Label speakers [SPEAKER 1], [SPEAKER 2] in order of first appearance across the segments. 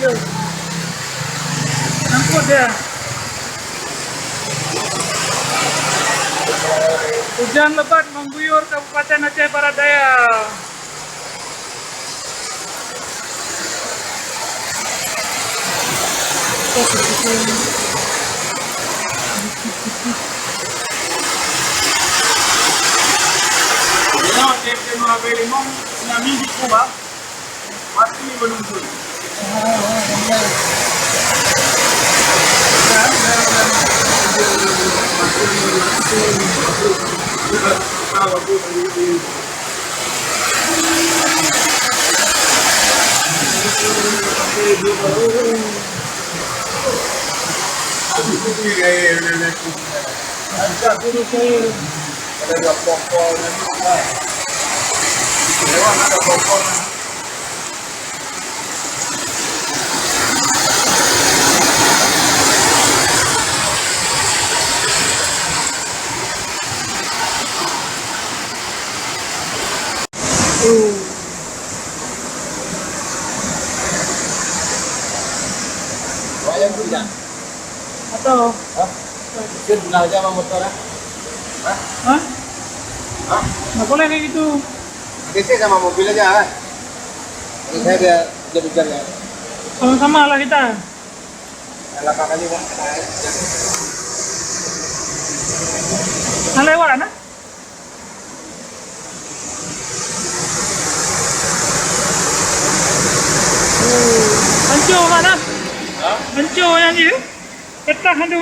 [SPEAKER 1] Yun. Angkot dia. Hujan lebat mengguyur Kabupaten Aceh Barat Daya. Dia mengambil limau, tsunami di Kuba masih menunggu.
[SPEAKER 2] Bayang tidak?
[SPEAKER 1] Atau?
[SPEAKER 2] Hah? Mungkin benar aja sama motornya. Hah?
[SPEAKER 1] Hah?
[SPEAKER 2] Hah?
[SPEAKER 1] Nggak boleh kayak gitu.
[SPEAKER 2] DC sama mobil aja kan? Kalau saya dia hujan ya.
[SPEAKER 1] Sama-sama lah kita.
[SPEAKER 2] Elakkan aja bang.
[SPEAKER 1] Nah, lewat nah? Hancur mana?
[SPEAKER 2] Hah?
[SPEAKER 1] Hancur yang ni. Petah tu.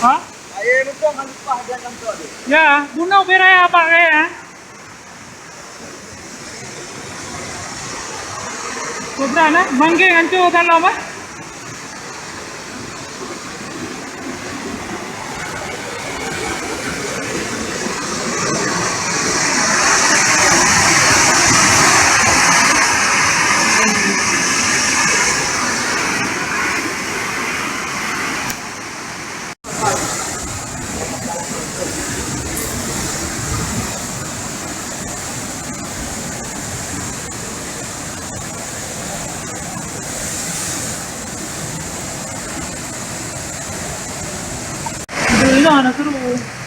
[SPEAKER 1] Ha?
[SPEAKER 2] Air lumpur kan lupa dia nampak tu.
[SPEAKER 1] Ya, bunuh berai apa kaya? Kobra na, manggil hancur dalam ah. Itu anak seru.